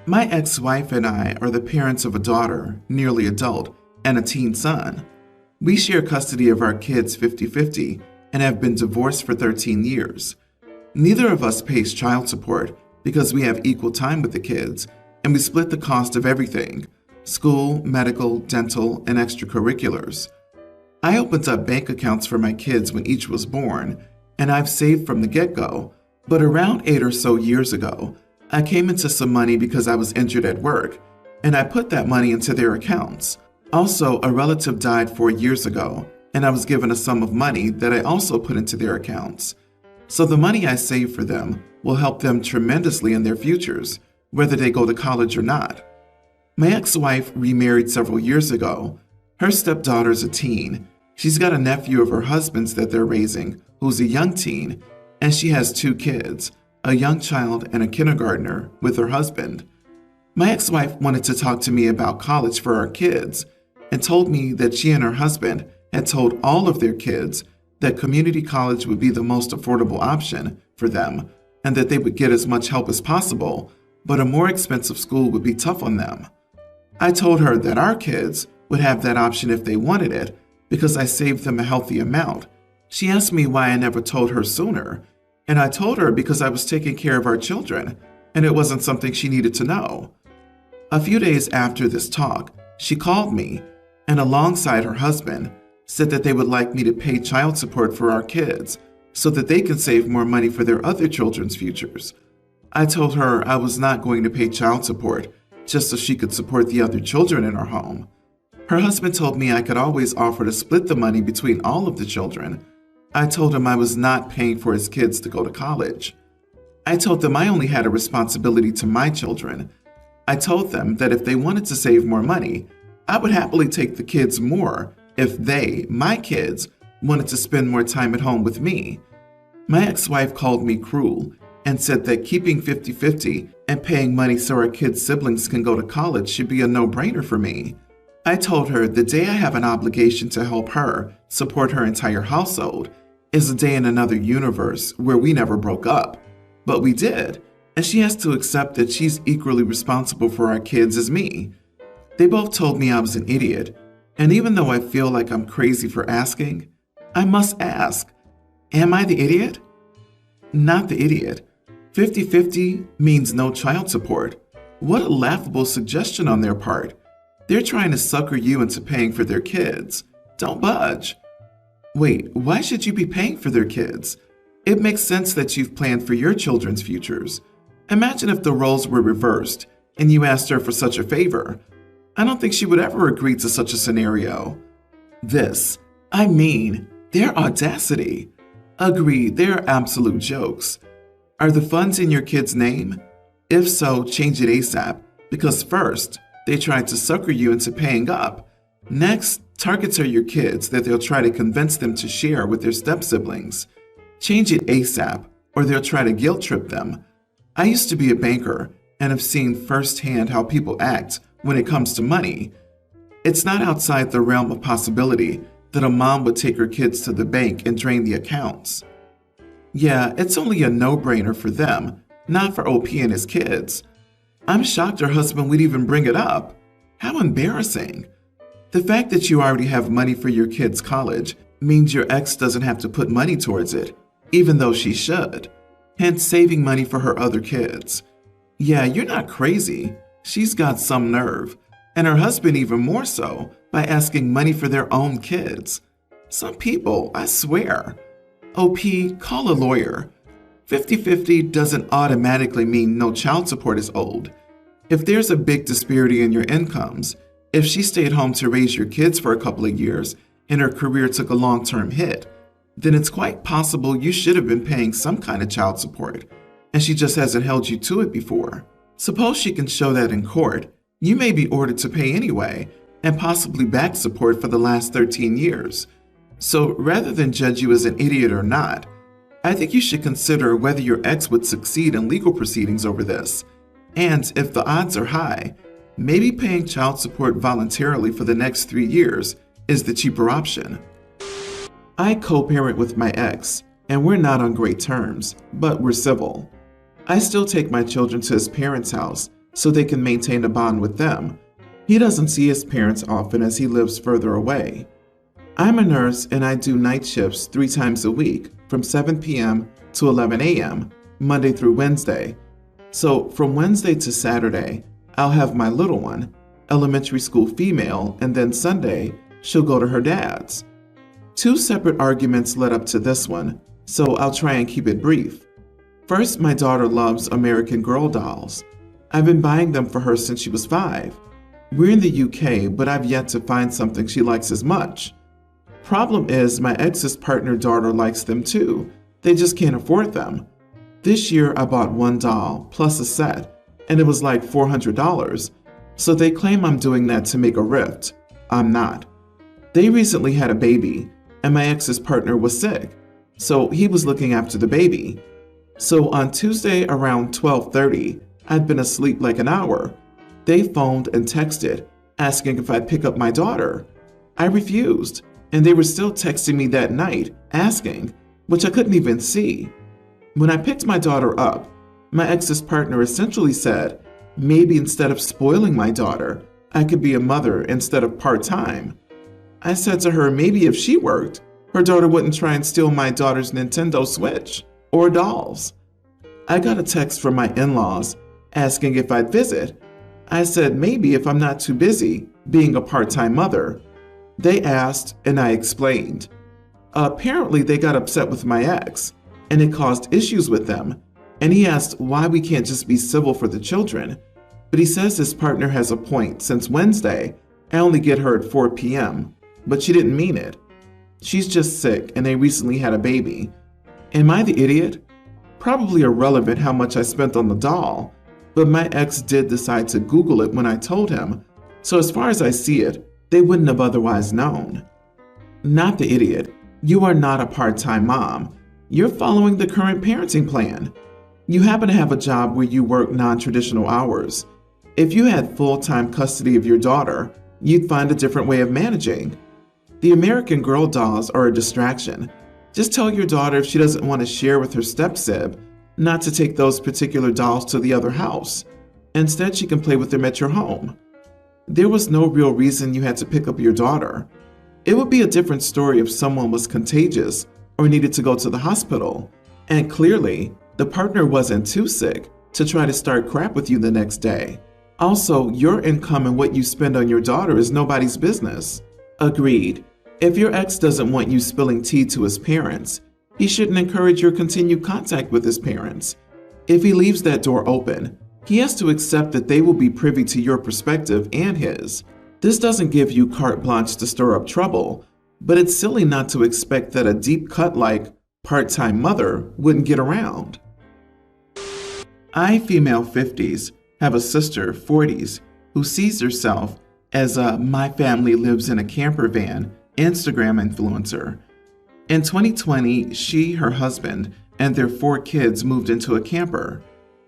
My ex-wife and I are the parents of a daughter, nearly adult, and a teen son. We share custody of our kids 50-50 and have been divorced for 13 years. Neither of us pays child support because we have equal time with the kids, and we split the cost of everything: school, medical, dental, and extracurriculars. I opened up bank accounts for my kids when each was born, and I've saved from the get-go, but around 8 or so years ago, I came into some money because I was injured at work, and I put that money into their accounts. Also, a relative died 4 years ago, and I was given a sum of money that I also put into their accounts. So the money I save for them will help them tremendously in their futures, whether they go to college or not. My ex-wife remarried several years ago. Her stepdaughter's a teen. She's got a nephew of her husband's that they're raising, who's a young teen, and she has 2 kids, a young child and a kindergartner, with her husband. My ex-wife wanted to talk to me about college for our kids and told me that she and her husband had told all of their kids that community college would be the most affordable option for them and that they would get as much help as possible, but a more expensive school would be tough on them. I told her that our kids would have that option if they wanted it because I saved them a healthy amount. She asked me why I never told her sooner, and I told her because I was taking care of our children and it wasn't something she needed to know. A few days after this talk, she called me and alongside her husband said that they would like me to pay child support for our kids so that they can save more money for their other children's futures. I told her I was not going to pay child support just so she could support the other children in our home. Her husband told me I could always offer to split the money between all of the children. I told him I was not paying for his kids to go to college. I told them I only had a responsibility to my children. I told them that if they wanted to save more money, I would happily take the kids more if they, my kids, wanted to spend more time at home with me. My ex-wife called me cruel and said that keeping 50-50 and paying money so our kids' siblings can go to college should be a no-brainer for me. I told her the day I have an obligation to help her support her entire household is a day in another universe where we never broke up. But we did, and she has to accept that she's equally responsible for our kids as me. They both told me I was an idiot, and even though I feel like I'm crazy for asking, I must ask, am I the idiot? Not the idiot. 50-50 means no child support. What a laughable suggestion on their part. They're trying to sucker you into paying for their kids. Don't budge. Wait, why should you be paying for their kids? It makes sense that you've planned for your children's futures. Imagine if the roles were reversed and you asked her for such a favor. I don't think she would ever agree to such a scenario. Their audacity. Agree, they're absolute jokes. Are the funds in your kid's name? If so, change it ASAP, because first, they tried to sucker you into paying up. Next, targets are your kids that they'll try to convince them to share with their step-siblings. Change it ASAP, or they'll try to guilt-trip them. I used to be a banker and have seen firsthand how people act when it comes to money. It's not outside the realm of possibility that a mom would take her kids to the bank and drain the accounts. Yeah, it's only a no-brainer for them, not for OP and his kids. I'm shocked her husband would even bring it up. How embarrassing. The fact that you already have money for your kids' college means your ex doesn't have to put money towards it, even though she should, hence saving money for her other kids. Yeah, you're not crazy. She's got some nerve, and her husband even more so by asking money for their own kids. Some people, I swear. OP, call a lawyer. 50-50 doesn't automatically mean no child support is owed. If there's a big disparity in your incomes, if she stayed home to raise your kids for a couple of years and her career took a long-term hit, then it's quite possible you should have been paying some kind of child support, and she just hasn't held you to it before. Suppose she can show that in court, you may be ordered to pay anyway, and possibly back support for the last 13 years. So rather than judge you as an idiot or not, I think you should consider whether your ex would succeed in legal proceedings over this. And if the odds are high, maybe paying child support voluntarily for the next 3 years is the cheaper option. I co-parent with my ex, and we're not on great terms, but we're civil. I still take my children to his parents' house, so they can maintain a bond with them. He doesn't see his parents often as he lives further away. I'm a nurse and I do night shifts 3 times a week from 7 p.m. to 11 a.m., Monday through Wednesday. So from Wednesday to Saturday, I'll have my little one, elementary school female, and then Sunday, she'll go to her dad's. 2 separate arguments led up to this one, so I'll try and keep it brief. First, my daughter loves American Girl dolls. I've been buying them for her since she was 5. We're in the UK, but I've yet to find something she likes as much. Problem is, my ex's partner daughter likes them too. They just can't afford them. This year, I bought 1 doll plus a set, and it was like $400. So they claim I'm doing that to make a rift. I'm not. They recently had a baby, and my ex's partner was sick, so he was looking after the baby. So on Tuesday around 12:30, I'd been asleep like an hour. They phoned and texted, asking if I'd pick up my daughter. I refused, and they were still texting me that night, asking, which I couldn't even see. When I picked my daughter up, my ex's partner essentially said, maybe instead of spoiling my daughter, I could be a mother instead of part-time. I said to her maybe if she worked, her daughter wouldn't try and steal my daughter's Nintendo Switch or dolls. I got a text from my in-laws asking if I'd visit. I said maybe if I'm not too busy being a part-time mother. They asked and I explained. Apparently they got upset with my ex and it caused issues with them, and he asked why we can't just be civil for the children. But he says his partner has a point since Wednesday I only get her at 4 p.m., but she didn't mean it. She's just sick and they recently had a baby. Am I the idiot? Probably irrelevant how much I spent on the doll, but my ex did decide to Google it when I told him, so as far as I see it, they wouldn't have otherwise known. Not the idiot. You are not a part-time mom. You're following the current parenting plan. You happen to have a job where you work non-traditional hours. If you had full-time custody of your daughter, you'd find a different way of managing. The American Girl dolls are a distraction. Just tell your daughter if she doesn't want to share with her step-sib, not to take those particular dolls to the other house. Instead, she can play with them at your home. There was no real reason you had to pick up your daughter. It would be a different story if someone was contagious or needed to go to the hospital, and clearly, the partner wasn't too sick to try to start crap with you the next day. Also, your income and what you spend on your daughter is nobody's business. Agreed. If your ex doesn't want you spilling tea to his parents, he shouldn't encourage your continued contact with his parents. If he leaves that door open, he has to accept that they will be privy to your perspective and his. This doesn't give you carte blanche to stir up trouble, but it's silly not to expect that a deep cut like part-time mother wouldn't get around. I, female 50s, have a sister, 40s, who sees herself as a my family lives in a camper van Instagram influencer. In 2020, she, her husband, and their 4 kids moved into a camper.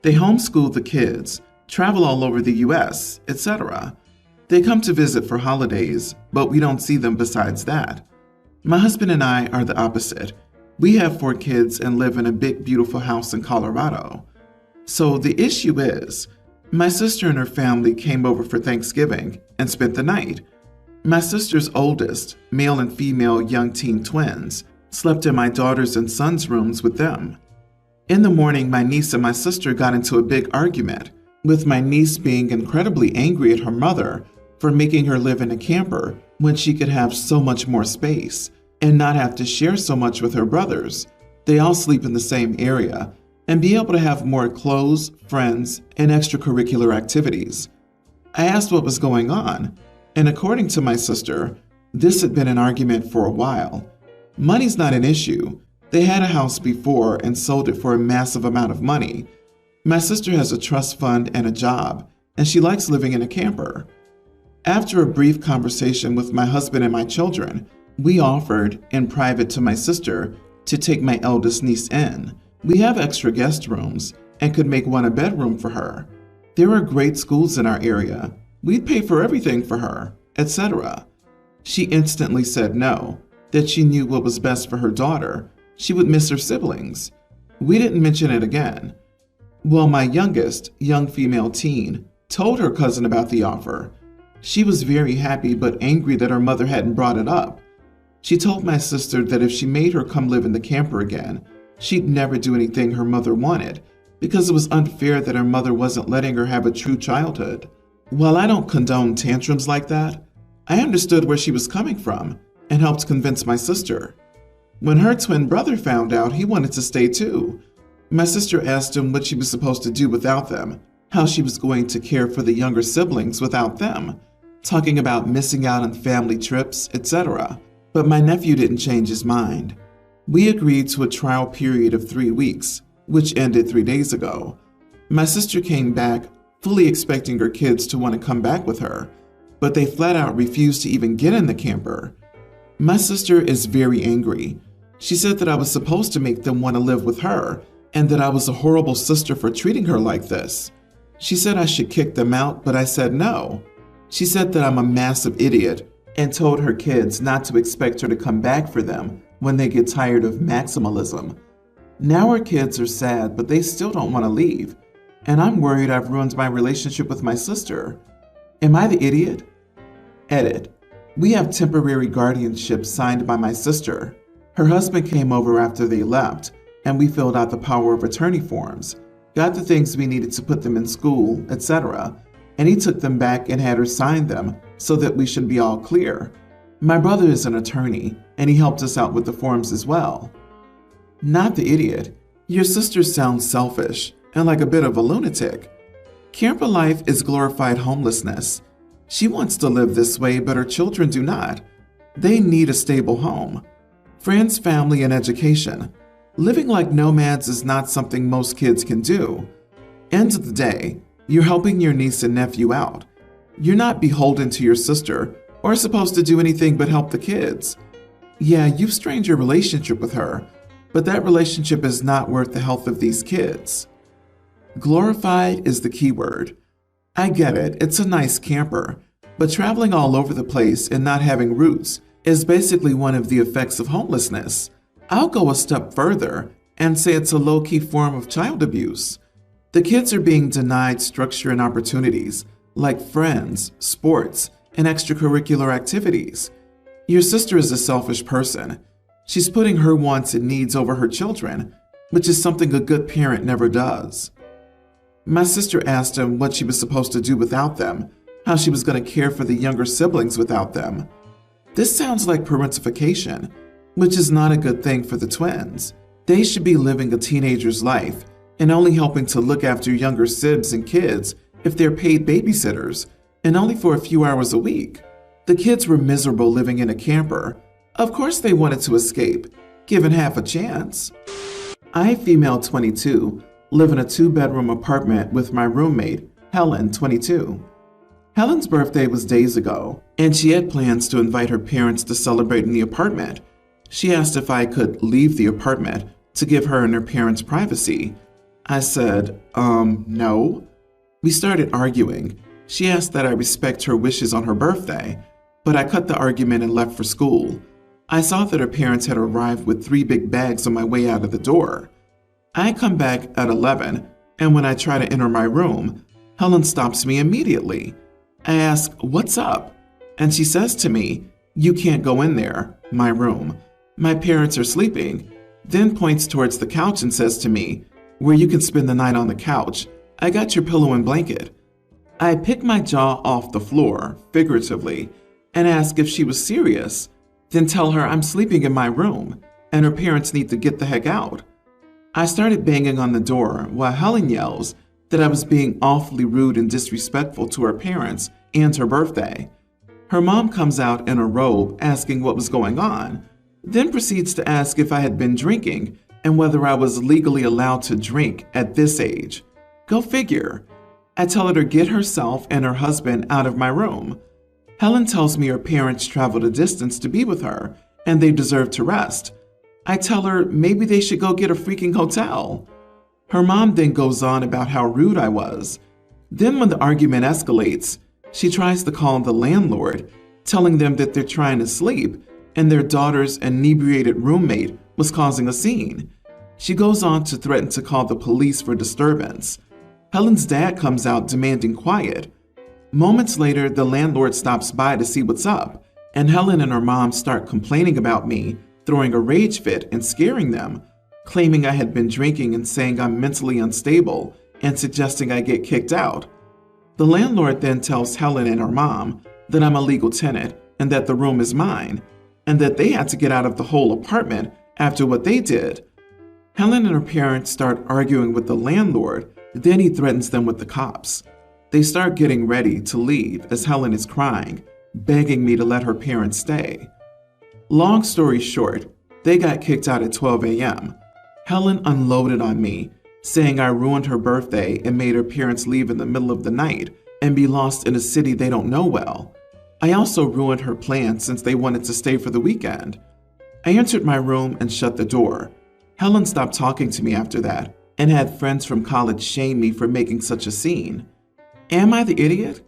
They homeschool the kids, travel all over the US, etc. They come to visit for holidays, but we don't see them besides that. My husband and I are the opposite. We have 4 kids and live in a big, beautiful house in Colorado. So the issue is, my sister and her family came over for Thanksgiving and spent the night. My sister's oldest, male and female young teen twins, slept in my daughter's and son's rooms with them. In the morning, my niece and my sister got into a big argument, with my niece being incredibly angry at her mother for making her live in a camper when she could have so much more space and not have to share so much with her brothers. They all sleep in the same area and be able to have more clothes, friends, and extracurricular activities. I asked what was going on, and according to my sister, this had been an argument for a while. Money's not an issue. They had a house before and sold it for a massive amount of money. My sister has a trust fund and a job, and she likes living in a camper. After a brief conversation with my husband and my children, we offered, in private to my sister, to take my eldest niece in. We have extra guest rooms and could make one a bedroom for her. There are great schools in our area. We'd pay for everything for her, etc. She instantly said no, that she knew what was best for her daughter. She would miss her siblings. We didn't mention it again. Well, my youngest, young female teen, told her cousin about the offer. She was very happy but angry that her mother hadn't brought it up. She told my sister that if she made her come live in the camper again, she'd never do anything her mother wanted because it was unfair that her mother wasn't letting her have a true childhood. While I don't condone tantrums like that, I understood where she was coming from and helped convince my sister. When her twin brother found out, he wanted to stay too. My sister asked him what she was supposed to do without them, how she was going to care for the younger siblings without them, talking about missing out on family trips, etc. But my nephew didn't change his mind. We agreed to a trial period of 3 weeks, which ended 3 days ago. My sister came back, fully expecting her kids to want to come back with her, but they flat out refused to even get in the camper. My sister is very angry. She said that I was supposed to make them want to live with her, and that I was a horrible sister for treating her like this. She said I should kick them out, but I said no. She said that I'm a massive idiot and told her kids not to expect her to come back for them when they get tired of maximalism. Now her kids are sad, but they still don't want to leave, and I'm worried I've ruined my relationship with my sister. Am I the idiot? Edit. We have temporary guardianship signed by my sister. Her husband came over after they left, and we filled out the power of attorney forms, got the things we needed to put them in school, etc., and he took them back and had her sign them so that we should be all clear. My brother is an attorney, and he helped us out with the forms as well. Not the idiot. Your sister sounds selfish and like a bit of a lunatic. Camper life is glorified homelessness. She wants to live this way, but her children do not. They need a stable home, friends, family, and education. Living like nomads is not something most kids can do. End of the day, you're helping your niece and nephew out. You're not beholden to your sister or supposed to do anything but help the kids. Yeah, you've strained your relationship with her, but that relationship is not worth the health of these kids. Glorified is the key word. I get it, it's a nice camper, but traveling all over the place and not having roots is basically one of the effects of homelessness. I'll go a step further and say it's a low-key form of child abuse. The kids are being denied structure and opportunities like friends, sports, and extracurricular activities. Your sister is a selfish person. She's putting her wants and needs over her children, which is something a good parent never does. My sister asked him what she was supposed to do without them, how she was going to care for the younger siblings without them. This sounds like parentification, which is not a good thing for the twins. They should be living a teenager's life and only helping to look after younger sibs and kids if they're paid babysitters, and only for a few hours a week. The kids were miserable living in a camper. Of course they wanted to escape, given half a chance. I, female 22, live in a 2-bedroom apartment with my roommate, Helen, 22. Helen's birthday was days ago, and she had plans to invite her parents to celebrate in the apartment. She asked if I could leave the apartment to give her and her parents privacy. I said, no. We started arguing. She asked that I respect her wishes on her birthday, but I cut the argument and left for school. I saw that her parents had arrived with 3 big bags on my way out of the door. I come back at 11, and when I try to enter my room, Helen stops me immediately. I ask, "What's up?" And she says to me, "You can't go in there, my room. My parents are sleeping," then points towards the couch and says to me, "Where you can spend the night on the couch. I got your pillow and blanket." I pick my jaw off the floor, figuratively, and ask if she was serious, then tell her I'm sleeping in my room and her parents need to get the heck out. I started banging on the door while Helen yells that I was being awfully rude and disrespectful to her parents and her birthday. Her mom comes out in a robe asking what was going on, then proceeds to ask if I had been drinking and whether I was legally allowed to drink at this age. Go figure. I tell her to get herself and her husband out of my room. Helen tells me her parents traveled a distance to be with her and they deserve to rest. I tell her maybe they should go get a freaking hotel. Her mom then goes on about how rude I was. Then when the argument escalates, she tries to call the landlord, telling them that they're trying to sleep and their daughter's inebriated roommate was causing a scene. She goes on to threaten to call the police for disturbance. Helen's dad comes out demanding quiet. Moments later, the landlord stops by to see what's up, and Helen and her mom start complaining about me, throwing a rage fit and scaring them, claiming I had been drinking and saying I'm mentally unstable and suggesting I get kicked out. The landlord then tells Helen and her mom that I'm a legal tenant and that the room is mine, and that they had to get out of the whole apartment after what they did. Helen and her parents start arguing with the landlord, then he threatens them with the cops. They start getting ready to leave as Helen is crying, begging me to let her parents stay. Long story short, they got kicked out at 12 a.m. Helen unloaded on me, saying I ruined her birthday and made her parents leave in the middle of the night and be lost in a city they don't know well. I also ruined her plans since they wanted to stay for the weekend. I entered my room and shut the door. Helen stopped talking to me after that and had friends from college shame me for making such a scene. Am I the idiot?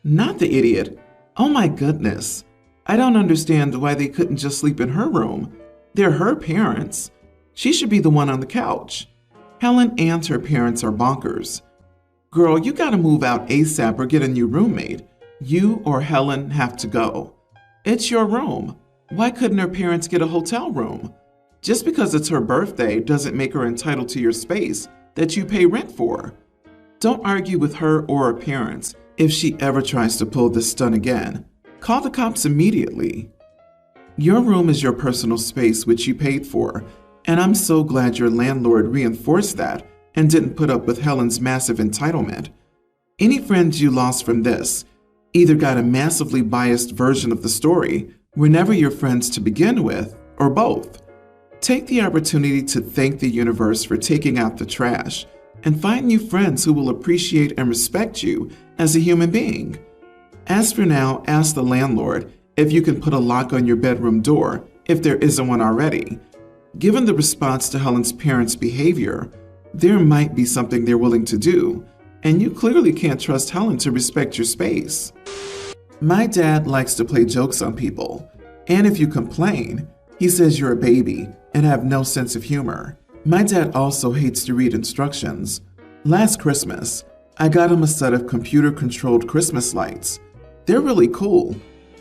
Not the idiot. Oh my goodness. I don't understand why they couldn't just sleep in her room. They're her parents. She should be the one on the couch. Helen and her parents are bonkers. Girl, you gotta move out ASAP or get a new roommate. You or Helen have to go. It's your room. Why couldn't her parents get a hotel room? Just because it's her birthday doesn't make her entitled to your space that you pay rent for. Don't argue with her or her parents if she ever tries to pull this stunt again. Call the cops immediately. Your room is your personal space which you paid for, and I'm so glad your landlord reinforced that and didn't put up with Helen's massive entitlement. Any friends you lost from this either got a massively biased version of the story, were never your friends to begin with, or both. Take the opportunity to thank the universe for taking out the trash and find new friends who will appreciate and respect you as a human being. As for now, ask the landlord if you can put a lock on your bedroom door if there isn't one already. Given the response to Helen's parents' behavior, there might be something they're willing to do, and you clearly can't trust Helen to respect your space. My dad likes to play jokes on people, and if you complain, he says you're a baby and have no sense of humor. My dad also hates to read instructions. Last Christmas, I got him a set of computer-controlled Christmas lights. They're really cool.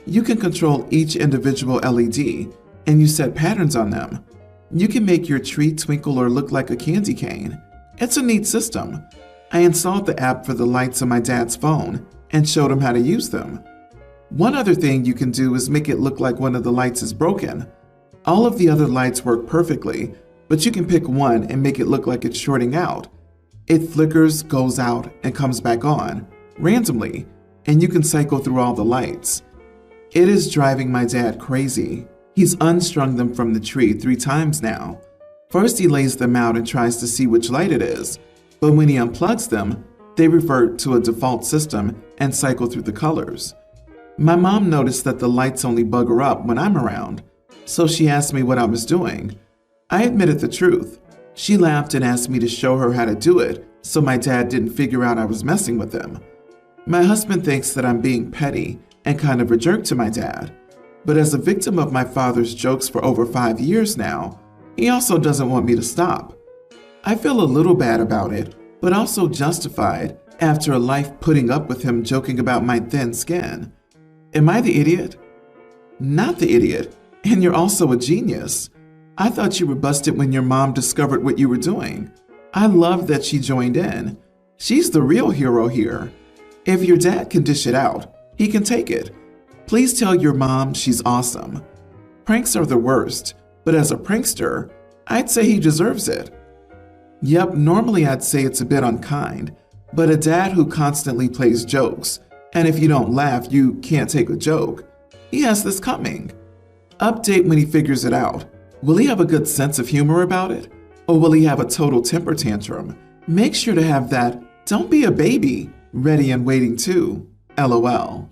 You can control each individual LED, and you set patterns on them. You can make your tree twinkle or look like a candy cane. It's a neat system. I installed the app for the lights on my dad's phone and showed him how to use them. One other thing you can do is make it look like one of the lights is broken. All of the other lights work perfectly, but you can pick one and make it look like it's shorting out. It flickers, goes out, and comes back on, randomly, and you can cycle through all the lights. It is driving my dad crazy. He's unstrung them from the tree 3 times now. First he lays them out and tries to see which light it is, but when he unplugs them, they revert to a default system and cycle through the colors. My mom noticed that the lights only bugger up when I'm around, so she asked me what I was doing. I admitted the truth. She laughed and asked me to show her how to do it so my dad didn't figure out I was messing with him. My husband thinks that I'm being petty and kind of a jerk to my dad, but as a victim of my father's jokes for over 5 years now, he also doesn't want me to stop. I feel a little bad about it, but also justified after a life putting up with him joking about my thin skin. Am I the idiot? Not the idiot, and you're also a genius. I thought you were busted when your mom discovered what you were doing. I love that she joined in. She's the real hero here. If your dad can dish it out, he can take it. Please tell your mom she's awesome. Pranks are the worst, but as a prankster, I'd say he deserves it. Yep, normally I'd say it's a bit unkind, but a dad who constantly plays jokes, and if you don't laugh, you can't take a joke, he has this coming. Update when he figures it out. Will he have a good sense of humor about it? Or will he have a total temper tantrum? Make sure to have that "don't be a baby" ready and waiting too. LOL.